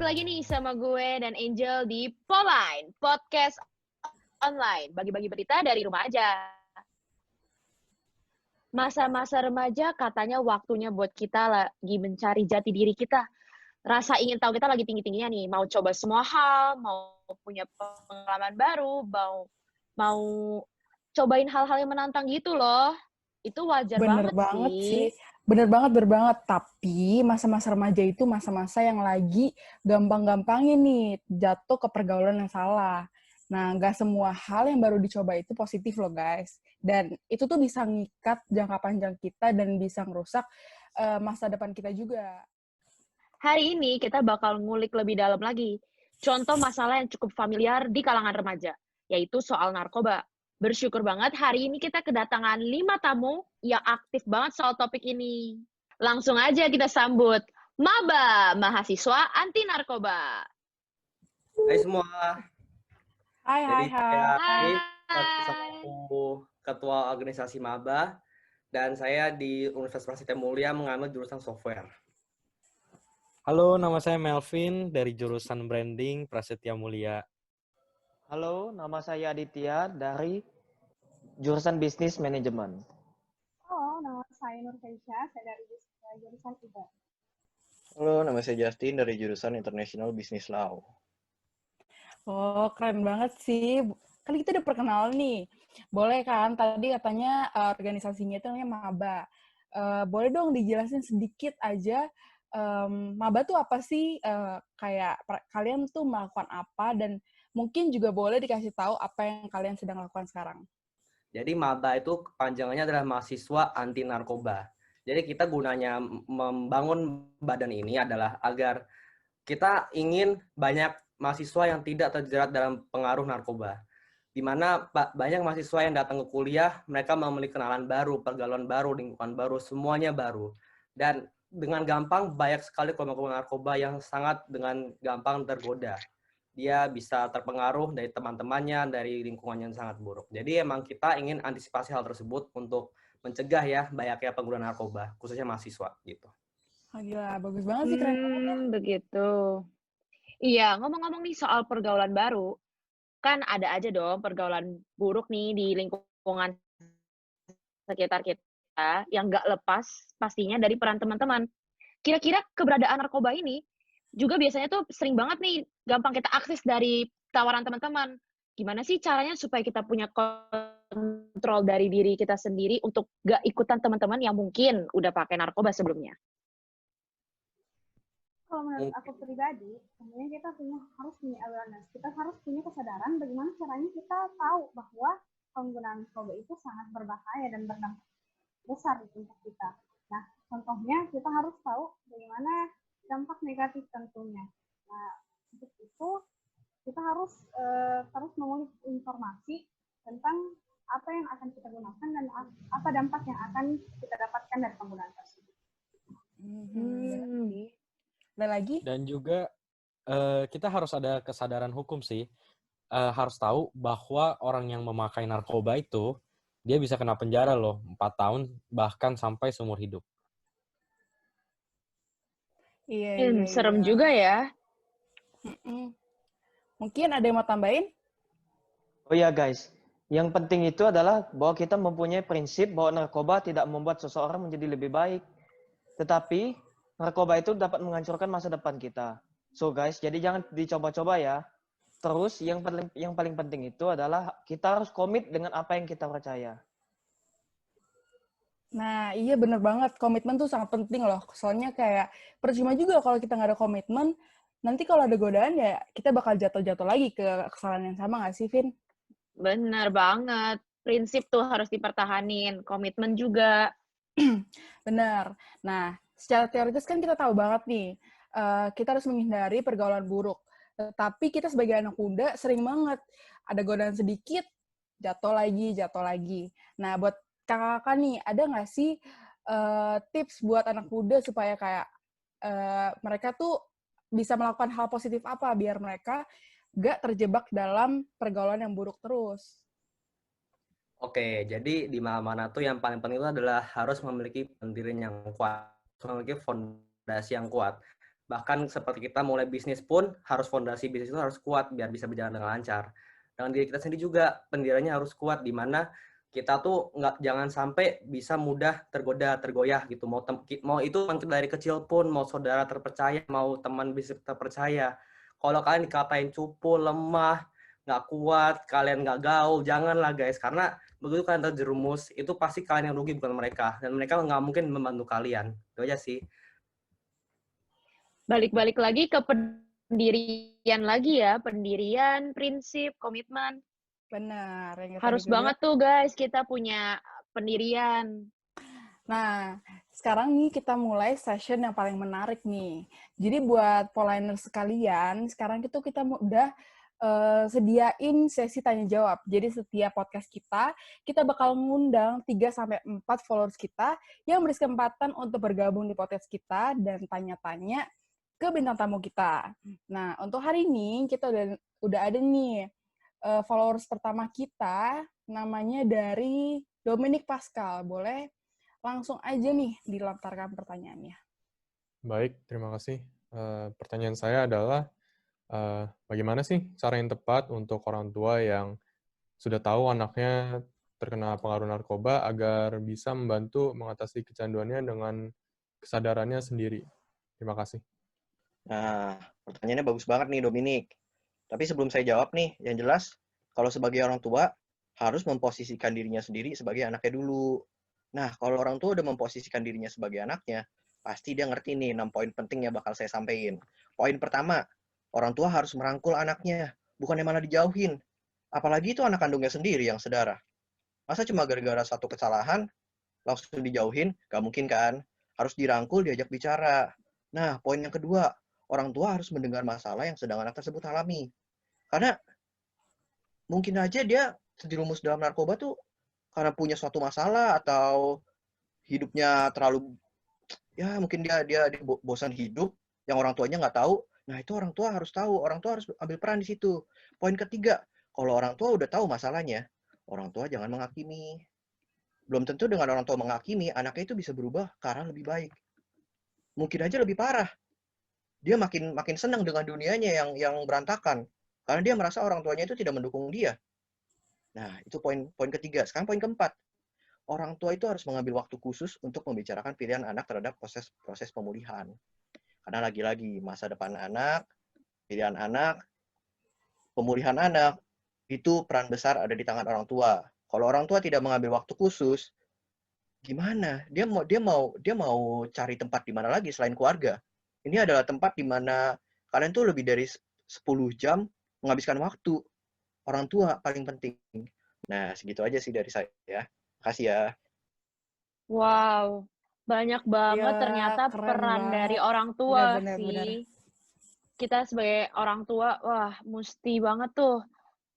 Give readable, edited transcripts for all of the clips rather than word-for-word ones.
lagi nih sama gue dan Angel di Poline, podcast online, bagi-bagi berita dari rumah aja. Masa-masa remaja katanya waktunya buat kita lagi mencari jati diri kita. Rasa ingin tahu kita lagi tinggi-tingginya nih, mau coba semua hal, mau punya pengalaman baru, mau cobain hal-hal yang menantang gitu loh. Itu wajar Bener banget banget sih. sih. Bener banget. Tapi masa-masa remaja itu masa-masa yang lagi gampang-gampangnya nih jatuh ke pergaulan yang salah. Nah, nggak semua hal yang baru dicoba itu positif loh, guys. Dan itu tuh bisa ngikat jangka panjang kita dan bisa ngerusak masa depan kita juga. Hari ini kita bakal ngulik lebih dalam lagi. Contoh masalah yang cukup familiar di kalangan remaja, yaitu soal narkoba. Bersyukur banget hari ini kita kedatangan 5 tamu yang aktif banget soal topik ini. Langsung aja kita sambut Maba, mahasiswa anti narkoba. Hai semua. Jadi saya Hai. ini satu ketua organisasi Maba dan saya di Universitas Prasetya Mulia mengambil jurusan software. Halo, nama saya Melvin dari jurusan Branding Prasetya Mulia. Halo, nama saya Aditya dari jurusan Bisnis Manajemen. Halo, nama saya Nur Feisha, saya dari jurusan IBA. Halo, nama saya Justin dari jurusan International Business Law. Oh, keren banget sih. Kan kita udah perkenalan nih. Boleh kan? Tadi katanya organisasinya itu namanya Maba. Boleh dong dijelasin sedikit aja, Maba tuh apa sih? Kayak kalian tuh melakukan apa? Dan mungkin juga boleh dikasih tahu apa yang kalian sedang lakukan sekarang. Jadi Maba itu kepanjangannya adalah mahasiswa anti narkoba. Jadi kita gunanya membangun badan ini adalah agar kita ingin banyak mahasiswa yang tidak terjerat dalam pengaruh narkoba. Di mana banyak mahasiswa yang datang ke kuliah, mereka memiliki kenalan baru, pergaulan baru, lingkungan baru, semuanya baru. Dan dengan gampang banyak sekali kelompok narkoba yang sangat dengan gampang tergoda. Dia bisa terpengaruh dari teman-temannya, dari lingkungannya yang sangat buruk. Jadi emang kita ingin antisipasi hal tersebut untuk mencegah ya banyaknya pengguna narkoba, khususnya mahasiswa gitu. Oh, gila, bagus banget sih, keren banget ya. Begitu. Iya, ngomong-ngomong nih soal pergaulan baru, kan ada aja dong pergaulan buruk nih di lingkungan sekitar kita yang nggak lepas pastinya dari peran teman-teman. Kira-kira keberadaan narkoba ini juga biasanya tuh sering banget nih gampang kita akses dari tawaran teman-teman. Gimana sih caranya supaya kita punya kontrol dari diri kita sendiri untuk nggak ikutan teman-teman yang mungkin udah pakai narkoba sebelumnya? Kalau menurut aku pribadi, sebenarnya kita harus punya awareness. Kita harus punya kesadaran bagaimana caranya kita tahu bahwa penggunaan narkoba itu sangat berbahaya dan berdampak besar untuk kita. Nah, contohnya kita harus tahu bagaimana dampak negatif tentunya. Nah, untuk itu kita harus terus mengulik informasi tentang apa yang akan kita gunakan dan apa dampak yang akan kita dapatkan dari penggunaan tersebut. Ada lagi? Dan juga kita harus ada kesadaran hukum sih. Harus tahu bahwa orang yang memakai narkoba itu, dia bisa kena penjara loh, 4 tahun, bahkan sampai seumur hidup. Iya. Serem juga ya. Mungkin ada yang mau tambahin? Oh ya guys, yang penting itu adalah bahwa kita mempunyai prinsip bahwa narkoba tidak membuat seseorang menjadi lebih baik. Tetapi narkoba itu dapat menghancurkan masa depan kita. So guys, jadi jangan dicoba-coba ya. Terus yang paling penting itu adalah kita harus komit dengan apa yang kita percaya. Nah, iya bener banget. Komitmen tuh sangat penting loh. Soalnya kayak percuma juga kalau kita nggak ada komitmen, nanti kalau ada godaan ya kita bakal jatuh-jatuh lagi ke kesalahan yang sama nggak sih, Vin? Bener banget. Prinsip tuh harus dipertahanin. Komitmen juga. Bener. Nah, secara teoritis kan kita tahu banget nih, kita harus menghindari pergaulan buruk. Tapi kita sebagai anak muda sering banget ada godaan sedikit, jatuh lagi. Nah, buat kakak-kakak nih, ada nggak sih tips buat anak muda supaya kayak mereka tuh bisa melakukan hal positif apa biar mereka nggak terjebak dalam pergaulan yang buruk terus? Oke, jadi di mana-mana tuh yang paling penting itu adalah harus memiliki pendirian yang kuat, memiliki fondasi yang kuat. Bahkan seperti kita mulai bisnis pun harus fondasi bisnis itu harus kuat biar bisa berjalan dengan lancar. Dengan diri kita sendiri juga pendiriannya harus kuat, di mana kita tuh jangan sampai bisa mudah tergoda, tergoyah gitu. Mau itu dari kecil pun, mau saudara terpercaya, mau teman bisnis terpercaya. Kalau kalian dikatain cupu, lemah, nggak kuat, kalian nggak gaul, janganlah guys. Karena begitu kalian terjerumus, itu pasti kalian yang rugi bukan mereka. Dan mereka nggak mungkin membantu kalian. Itu aja sih. Balik-balik lagi ke pendirian lagi ya, pendirian, prinsip, komitmen. Benar. Yang Harus banget tuh guys kita punya pendirian. Nah, sekarang nih kita mulai session yang paling menarik nih. Jadi buat Poliners sekalian, sekarang itu kita udah sediain sesi tanya jawab. Jadi setiap podcast kita bakal ngundang 3-4 followers kita yang beri kesempatan untuk bergabung di podcast kita dan tanya-tanya ke bintang tamu kita. Nah, untuk hari ini kita udah ada nih followers pertama kita, namanya dari Dominic Pascal. Boleh langsung aja nih dilontarkan pertanyaannya. Baik, terima kasih. Pertanyaan saya adalah, bagaimana sih cara yang tepat untuk orang tua yang sudah tahu anaknya terkena pengaruh narkoba agar bisa membantu mengatasi kecanduannya dengan kesadarannya sendiri? Terima kasih. Nah, pertanyaannya bagus banget nih, Dominic. Tapi sebelum saya jawab nih, yang jelas, kalau sebagai orang tua, harus memposisikan dirinya sendiri sebagai anaknya dulu. Nah, kalau orang tua udah memposisikan dirinya sebagai anaknya, pasti dia ngerti nih 6 poin penting yang bakal saya sampaikan. Poin pertama, orang tua harus merangkul anaknya, bukannya malah dijauhin. Apalagi itu anak kandungnya sendiri yang sedara. Masa cuma gara-gara satu kesalahan, langsung dijauhin? Gak mungkin kan? Harus dirangkul, diajak bicara. Nah, poin yang kedua, orang tua harus mendengar masalah yang sedang anak tersebut alami. Karena mungkin aja dia terjerumus dalam narkoba tuh karena punya suatu masalah atau hidupnya terlalu, ya mungkin dia bosan hidup yang orang tuanya nggak tahu. Nah, itu orang tua harus tahu, orang tua harus ambil peran di situ. Poin ketiga, kalau orang tua udah tahu masalahnya, orang tua jangan menghakimi. Belum tentu dengan orang tua menghakimi, anaknya itu bisa berubah ke arah lebih baik. Mungkin aja lebih parah. Dia makin senang dengan dunianya yang berantakan. Karena dia merasa orang tuanya itu tidak mendukung dia. Nah, itu poin ketiga. Sekarang poin keempat. Orang tua itu harus mengambil waktu khusus untuk membicarakan pilihan anak terhadap proses pemulihan. Karena lagi-lagi masa depan anak, pilihan anak, pemulihan anak, itu peran besar ada di tangan orang tua. Kalau orang tua tidak mengambil waktu khusus, gimana? Dia mau cari tempat di mana lagi selain keluarga? Ini adalah tempat di mana kalian tuh lebih dari 10 jam menghabiskan waktu. Orang tua paling penting. Nah, segitu aja sih dari saya. Makasih ya. Wow, banyak banget Ya, ternyata keren peran banget. dari orang tua Benar. sih. Kita sebagai orang tua, wah mesti banget tuh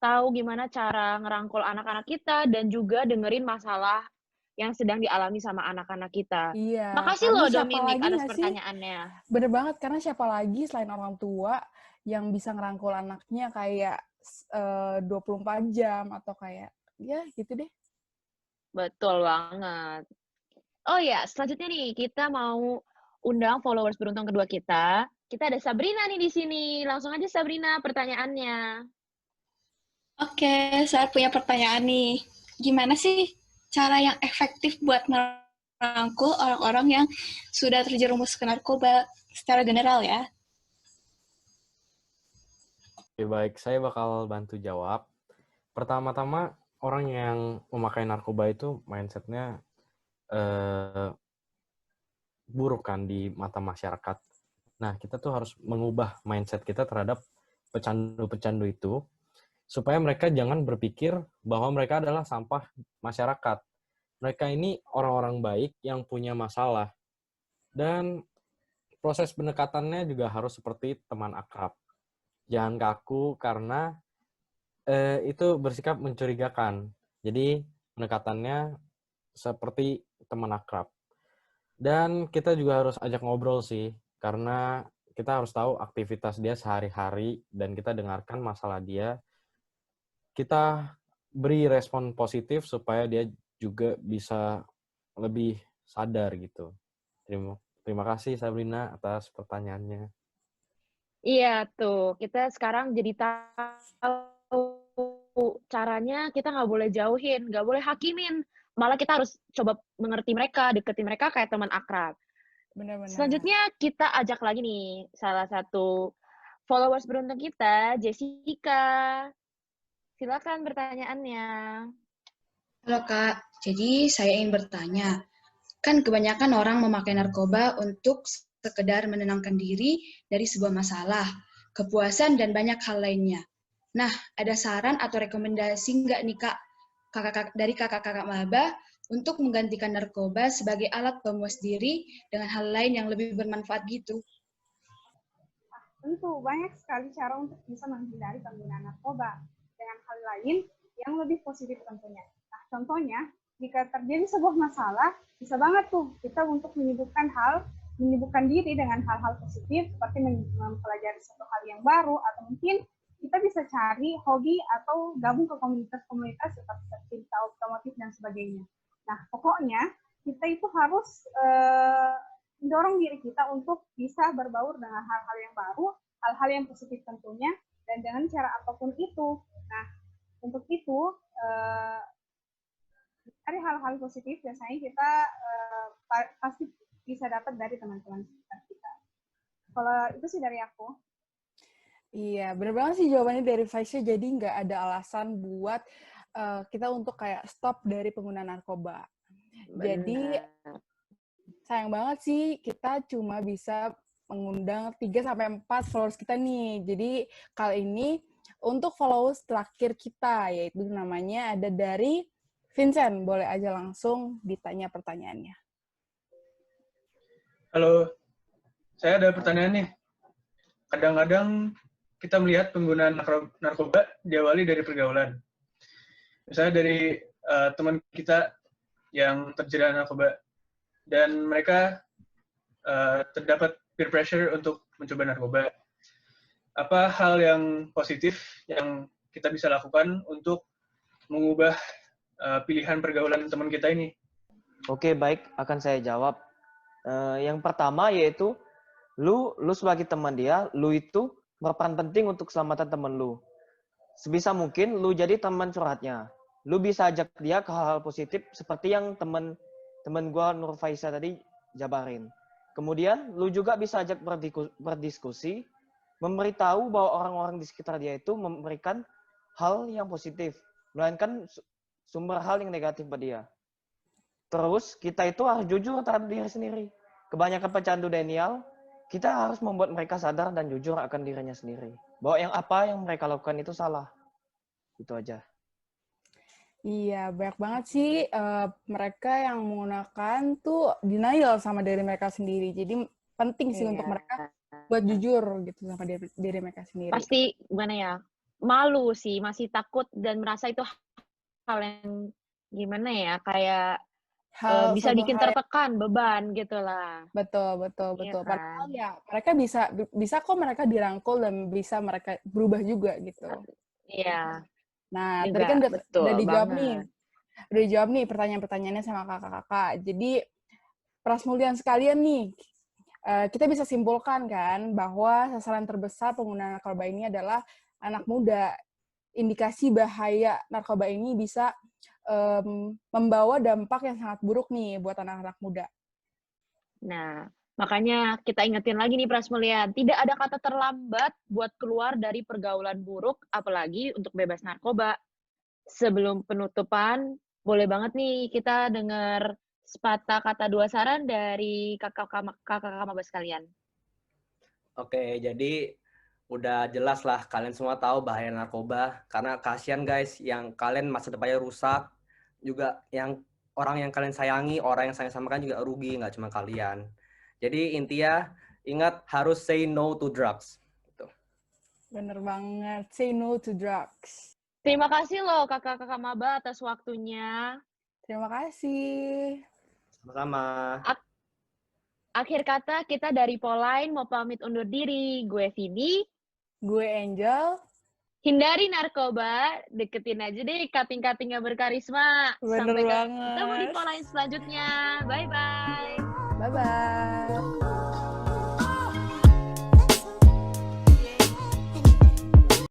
tahu gimana cara ngerangkul anak-anak kita dan juga dengerin masalah yang sedang dialami sama anak-anak kita. Iya, Makasih karena loh siapa Dominic lagi atas nggak sih? pertanyaannya. Bener banget, karena siapa lagi selain orang tua yang bisa ngerangkul anaknya kayak 24 jam atau kayak, ya gitu deh. Betul banget. Oh ya, selanjutnya nih kita mau undang followers beruntung kedua kita. Kita ada Sabrina nih di sini. Langsung aja Sabrina pertanyaannya. Oke, saya punya pertanyaan nih. Gimana sih cara yang efektif buat merangkul orang-orang yang sudah terjerumus ke narkoba secara general ya? Oke, baik, saya bakal bantu jawab. Pertama-tama, orang yang memakai narkoba itu mindset-nya buruk kan di mata masyarakat. Nah, kita tuh harus mengubah mindset kita terhadap pecandu-pecandu itu, supaya mereka jangan berpikir bahwa mereka adalah sampah masyarakat. Mereka ini orang-orang baik yang punya masalah. Dan proses pendekatannya juga harus seperti teman akrab. Jangan kaku karena itu bersikap mencurigakan. Jadi pendekatannya seperti teman akrab. Dan kita juga harus ajak ngobrol sih, karena kita harus tahu aktivitas dia sehari-hari dan kita dengarkan masalah dia. Kita beri respon positif supaya dia juga bisa lebih sadar gitu. Terima kasih Sabrina atas pertanyaannya. Iya tuh, kita sekarang jadi tahu caranya kita nggak boleh jauhin, nggak boleh hakimin. Malah kita harus coba mengerti mereka, deketin mereka kayak teman akrab. Benar-benar. Selanjutnya kita ajak lagi nih salah satu followers beruntung kita, Jessica. Silakan pertanyaannya. Halo Kak, jadi saya ingin bertanya, kan kebanyakan orang memakai narkoba untuk sekedar menenangkan diri dari sebuah masalah, kepuasan, dan banyak hal lainnya. Nah, ada saran atau rekomendasi nggak nih Kak, dari kakak-kakak maba untuk menggantikan narkoba sebagai alat pemuas diri dengan hal lain yang lebih bermanfaat gitu? Tentu banyak sekali cara untuk bisa menghindari penggunaan narkoba dengan hal lain yang lebih positif tentunya. Nah, contohnya, jika terjadi sebuah masalah, bisa banget tuh kita untuk menyibukkan diri dengan hal-hal positif seperti mempelajari satu hal yang baru, atau mungkin kita bisa cari hobi atau gabung ke komunitas-komunitas seperti cinta otomotif dan sebagainya. Nah, pokoknya kita itu harus mendorong diri kita untuk bisa berbaur dengan hal-hal yang baru, hal-hal yang positif tentunya, dan dengan cara apapun itu. Nah, untuk itu, dari hal-hal positif biasanya kita pasti bisa dapat dari teman-teman sekitar kita. Kalau itu sih dari aku. Iya, bener banget sih jawabannya dari Faisya. Jadi nggak ada alasan buat kita untuk kayak stop dari penggunaan narkoba. Jadi sayang banget sih kita cuma bisa mengundang 3-4 followers kita nih. Jadi kali ini untuk followers terakhir kita, yaitu namanya ada dari Vincent. Boleh aja langsung ditanya pertanyaannya. Halo, saya ada pertanyaan nih. Kadang-kadang kita melihat penggunaan narkoba diawali dari pergaulan. Misalnya dari teman kita yang terjerat narkoba, dan mereka terdapat peer pressure untuk mencoba narkoba. Apa hal yang positif yang kita bisa lakukan untuk mengubah pilihan pergaulan teman kita ini? Oke, baik, akan saya jawab. Yang pertama yaitu lu sebagai teman dia, lu itu berperan penting untuk keselamatan teman lu. Sebisa mungkin lu jadi teman curhatnya. Lu bisa ajak dia ke hal-hal positif seperti yang teman gua Nur Faisa tadi jabarin. Kemudian lu juga bisa ajak berdiskusi, memberitahu bahwa orang-orang di sekitar dia itu memberikan hal yang positif, melainkan sumber hal yang negatif pada dia. Terus kita itu harus jujur terhadap diri sendiri. Kebanyakan pecandu Daniel, kita harus membuat mereka sadar dan jujur akan dirinya sendiri. Bahwa apa yang mereka lakukan itu salah. Itu aja. Iya, banyak banget sih mereka yang menggunakan tuh denial sama diri mereka sendiri. Jadi penting sih untuk mereka buat jujur gitu sama diri mereka sendiri. Pasti gimana ya, malu sih, masih takut dan merasa itu hal yang gimana ya, kayak bisa bikin tertekan, beban gitu lah. Betul. Iya kan? Padahal ya mereka bisa kok mereka dirangkul dan bisa mereka berubah juga gitu. Iya. Nah, juga, tadi kan udah dijawab banget. nih. Udah dijawab nih pertanyaan-pertanyaannya sama kakak-kakak. Jadi prasmulian sekalian nih, kita bisa simpulkan kan bahwa sasaran terbesar pengguna narkoba ini adalah anak muda. Indikasi bahaya narkoba ini bisa membawa dampak yang sangat buruk nih buat anak-anak muda. Nah, makanya kita ingetin lagi nih Prasmulian, tidak ada kata terlambat buat keluar dari pergaulan buruk, apalagi untuk bebas narkoba. Sebelum penutupan, boleh banget nih kita dengar sepatah kata dua saran dari kakak-kakak maba sekalian. Oke, jadi udah jelas lah kalian semua tahu bahaya narkoba, karena kasihan guys, yang kalian masa depannya rusak, juga yang orang yang kalian sayangi, orang yang sayang sama kalian juga rugi, nggak cuma kalian. Jadi intinya ingat harus say no to drugs. Gitu. Bener banget, say no to drugs. Terima kasih loh kakak-kakak maba atas waktunya. Terima kasih. Sama-sama. Akhir kata kita dari Poline mau pamit undur diri. Gue Vidi. Gue Angel. Hindari narkoba, deketin aja deh kating-kating yang berkarisma. Bener Sampai banget. ketemu di Poline selanjutnya. Bye-bye. Bye-bye.